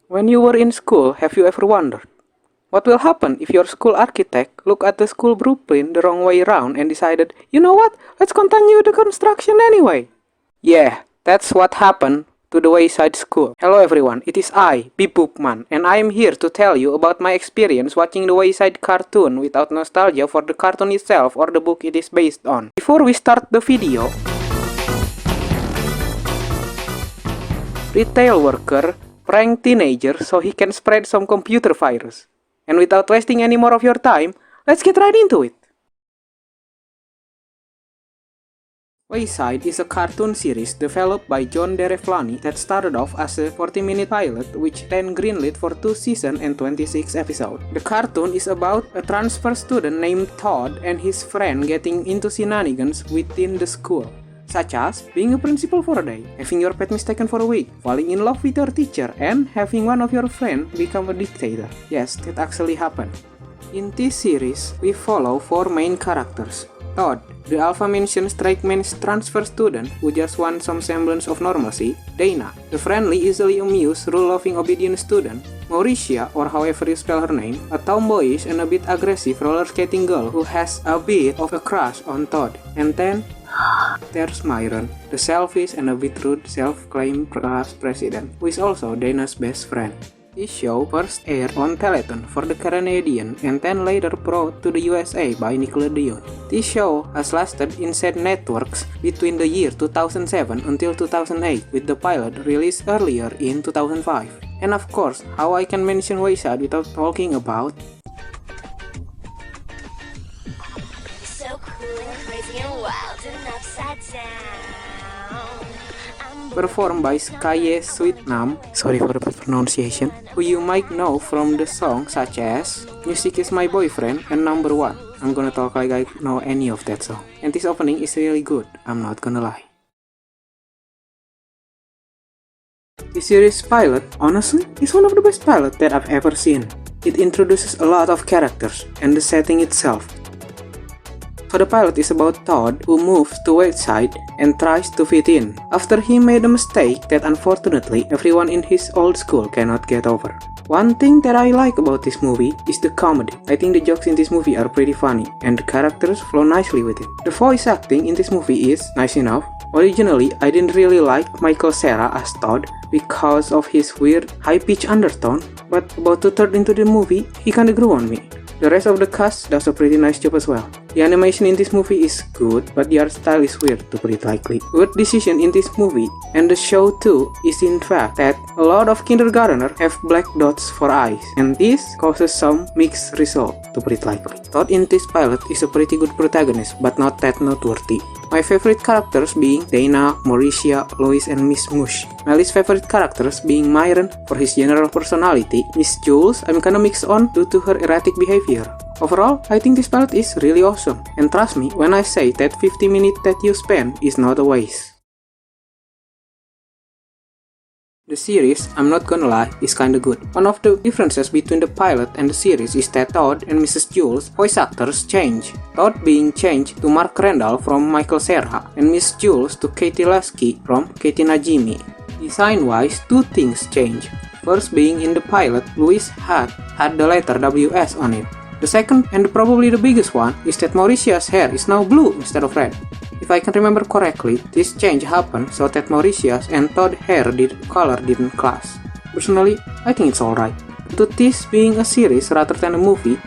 When you were in school, have you ever wondered what will happen if your school architect looked at the school blueprint the wrong way around and decided, you know what, let's continue the construction anyway? Yeah, that's what happened to the Wayside School. Hello everyone, it is I, Bipupman, and I am here to tell you about my experience watching the Wayside cartoon without nostalgia for the cartoon itself or the book it is based on. Before we start the video, retail worker prank teenager so he can spread some computer virus. And without wasting any more of your time, let's get right into it. Wayside is a cartoon series developed by John Dereflani that started off as a 40-minute pilot which then greenlit for 2 seasons and 26 episodes. The cartoon is about a transfer student named Todd and his friend getting into shenanigans within the school, such as being a principal for a day, having your pet mistaken for a week, falling in love with your teacher, and having one of your friends become a dictator. Yes, that actually happened. In this series, we follow 4 main characters. Todd, the alpha-mentioned strike man's transfer student who just wants some semblance of normalcy. Dana, the friendly, easily amused, rule-loving, obedient student. Mauricia, or however you spell her name, a tomboyish and a bit aggressive roller skating girl who has a bit of a crush on Todd. And then, there's Myron, the selfish and a bit rude self-claimed class president, who is also Dana's best friend. This show first aired on Teletoon for the Canadian and then later brought to the USA by Nickelodeon. This show has lasted in said networks between the year 2007 until 2008, with the pilot released earlier in 2005. And of course, how I can mention Wayside without talking about so cool and crazy and wild and upside down. performed by Skaye Sweetnam, sorry for the bad pronunciation, who you might know from the songs such as Music is My Boyfriend and Number One. I'm gonna talk like I know any of that song. And this opening is really good, I'm not gonna lie. The series pilot, honestly, is one of the best pilots that I've ever seen. It introduces a lot of characters and the setting itself. So the pilot is about Todd who moves to Wayside and tries to fit in, after he made a mistake that unfortunately everyone in his old school cannot get over. One thing that I like about this movie is the comedy. I think the jokes in this movie are pretty funny, and the characters flow nicely with it. The voice acting in this movie is nice enough. Originally, I didn't really like Michael Cera as Todd because of his weird high-pitched undertone, but about 2/3 into the movie, he kinda grew on me. The rest of the cast does a pretty nice job as well. The animation in this movie is good, but the art style is weird, to put it lightly. Good decision in this movie, and the show too, is in fact that a lot of kindergartners have black dots for eyes, and this causes some mixed result, to put it lightly. Todd in this pilot is a pretty good protagonist, but not that noteworthy. My favorite characters being Dana, Mauricia, Lois, and Miss Mush. My least favorite characters being Myron for his general personality. Miss Jules, I'm kinda mixed on due to her erratic behavior. Overall, I think this pilot is really awesome. And trust me when I say that 50 minutes that you spend is not a waste. The series, I'm not gonna lie, is kinda good. One of the differences between the pilot and the series is that Todd and Mrs. Jules voice actors change. Todd being changed to Mark Randall from Michael Cera, and Miss Jules to Katie Lasky from Katie Najimy. Design-wise, 2 things change. First being in the pilot, Louis had the letter WS on it. The second, and probably the biggest one, is that Mauricia's hair is now blue instead of red. If I can remember correctly, this change happened so that Mauricia's and Todd's hair color didn't clash. Personally, I think it's alright. To this being a series rather than a movie,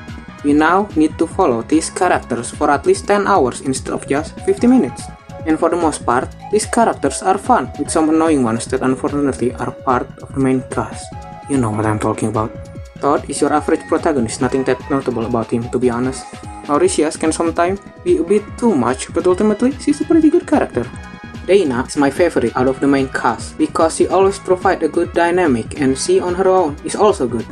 we now need to follow these characters for at least 10 hours instead of just 50 minutes. And for the most part, these characters are fun, with some annoying ones that unfortunately are part of the main cast. You know what I'm talking about. Todd is your average protagonist, nothing that notable about him, to be honest. Mauricia can sometimes be a bit too much, but ultimately she's a pretty good character. Dana is my favorite out of the main cast, because she always provides a good dynamic and she on her own is also good.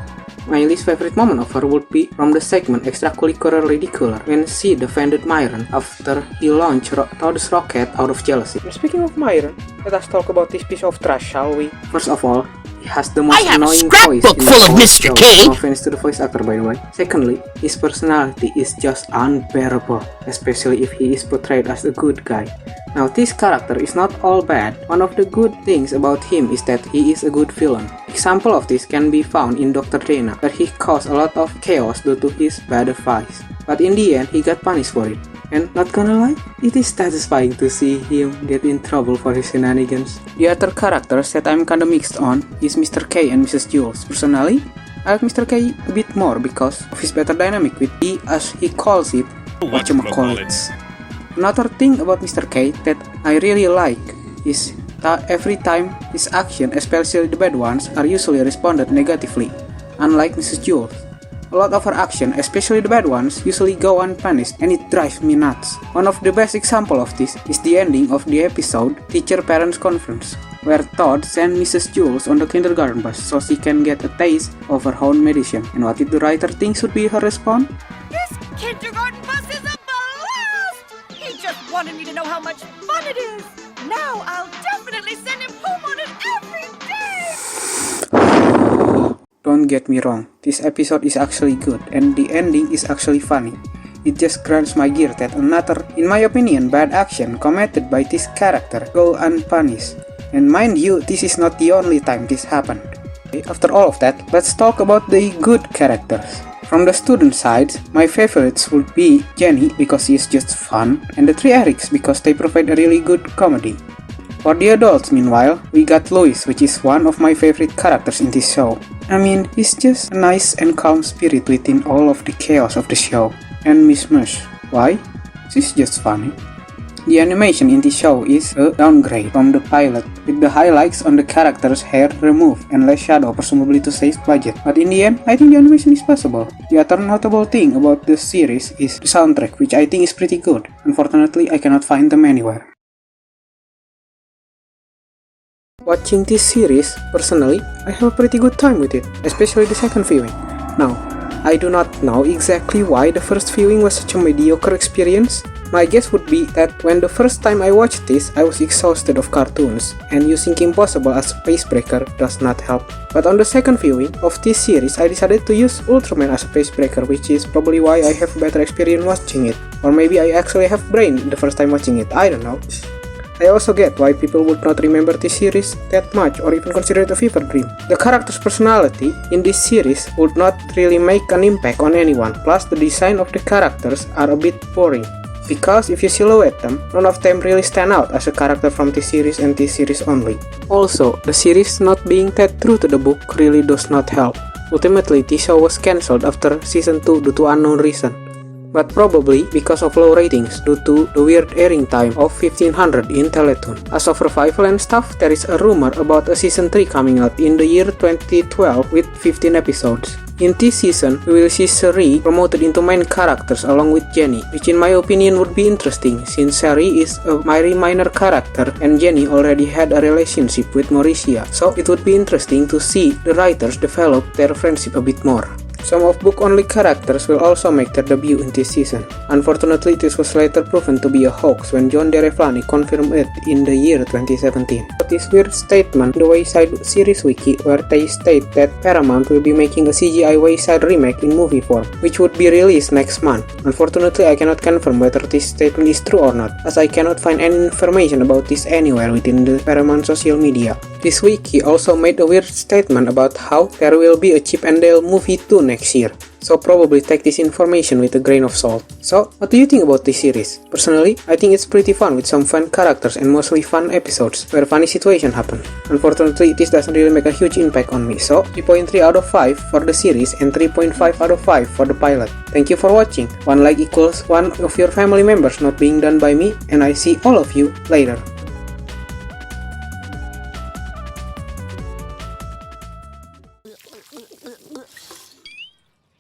My least favorite moment of her would be from the segment Extracurricular Ridicular when she defended Myron after he launched Todd's rocket out of jealousy. And speaking of Myron, let us talk about this piece of trash, shall we? First of all, He has the most I have a annoying voice scrapbook in full the of whole Mr. show. K. No offense to the voice actor, by the way. Secondly, his personality is just unbearable, especially if he is portrayed as a good guy. Now, this character is not all bad. One of the good things about him is that he is a good villain. Example of this can be found in Dr. Dana, where he caused a lot of chaos due to his bad advice. But in the end, he got punished for it. And not gonna lie, it is satisfying to see him get in trouble for his shenanigans. The other characters that I'm kinda mixed on is Mr. K and Mrs. Jules. Personally, I like Mr. K a bit more because of his better dynamic with the, as he calls it, whatchamacallits. Another thing about Mr. K that I really like is that every time his actions, especially the bad ones, are usually responded negatively, unlike Mrs. Jules. A lot of her actions, especially the bad ones, usually go unpunished and it drives me nuts. One of the best examples of this is the ending of the episode Teacher-Parents Conference, where Todd sent Mrs. Jules on the kindergarten bus so she can get a taste of her own medicine. And what did the writer think should be her response? This kindergarten bus is a blast! He just wanted me to know how much fun it is. Now I'll definitely send him home on it every day! Don't get me wrong, this episode is actually good and the ending is actually funny. It just grinds my gear that another, in my opinion, bad action committed by this character go unpunished. And mind you, this is not the only time this happened. After all of that, let's talk about the good characters. From the student side, my favorites would be Jenny because she is just fun, and the three Erics because they provide a really good comedy. For the adults, meanwhile, we got Louis, which is one of my favorite characters in this show. I mean, he's just a nice and calm spirit within all of the chaos of the show. And Miss Mush, why? She's just funny. The animation in this show is a downgrade from the pilot, with the highlights on the character's hair removed and less shadow, presumably to save budget. But in the end, I think the animation is passable. The other notable thing about the series is the soundtrack, which I think is pretty good. Unfortunately, I cannot find them anywhere. Watching this series, personally, I have a pretty good time with it, especially the second viewing. Now, I do not know exactly why the first viewing was such a mediocre experience. My guess would be that when the first time I watched this, I was exhausted of cartoons, and using Kim Possible as a pacebreaker does not help. But on the second viewing of this series, I decided to use Ultraman as a pacebreaker, which is probably why I have a better experience watching it. Or maybe I actually have brain the first time watching it, I don't know. I also get why people would not remember this series that much or even consider it a fever dream. The character's personality in this series would not really make an impact on anyone, plus the design of the characters are a bit boring. Because if you silhouette them, none of them really stand out as a character from this series and this series only. Also, the series not being that true to the book really does not help. Ultimately, this show was cancelled after season 2 due to unknown reason. But probably because of low ratings due to the weird airing time of 1500 in Teletoon. As of revival and stuff, there is a rumor about a season 3 coming out in the year 2012 with 15 episodes. In this season, we will see Sari promoted into main characters along with Jenny, which in my opinion would be interesting since Sari is a very minor character and Jenny already had a relationship with Mauricia, so it would be interesting to see the writers develop their friendship a bit more. Some of book-only characters will also make their debut in this season. Unfortunately, this was later proven to be a hoax when John Dereflani confirmed it in the year 2017. But this weird statement in the Wayside series wiki where they state that Paramount will be making a CGI Wayside remake in movie form, which would be released next month. Unfortunately, I cannot confirm whether this statement is true or not, as I cannot find any information about this anywhere within the Paramount social media. This wiki also made a weird statement about how there will be a Chip and Dale movie 2 next year, so probably take this information with a grain of salt. So, what do you think about this series? Personally, I think it's pretty fun with some fun characters and mostly fun episodes where funny situations happen. Unfortunately, this doesn't really make a huge impact on me, so 3.3 out of 5 for the series and 3.5 out of 5 for the pilot. Thank you for watching. One like equals one of your family members not being done by me, and I see all of you later.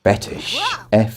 Fetish. F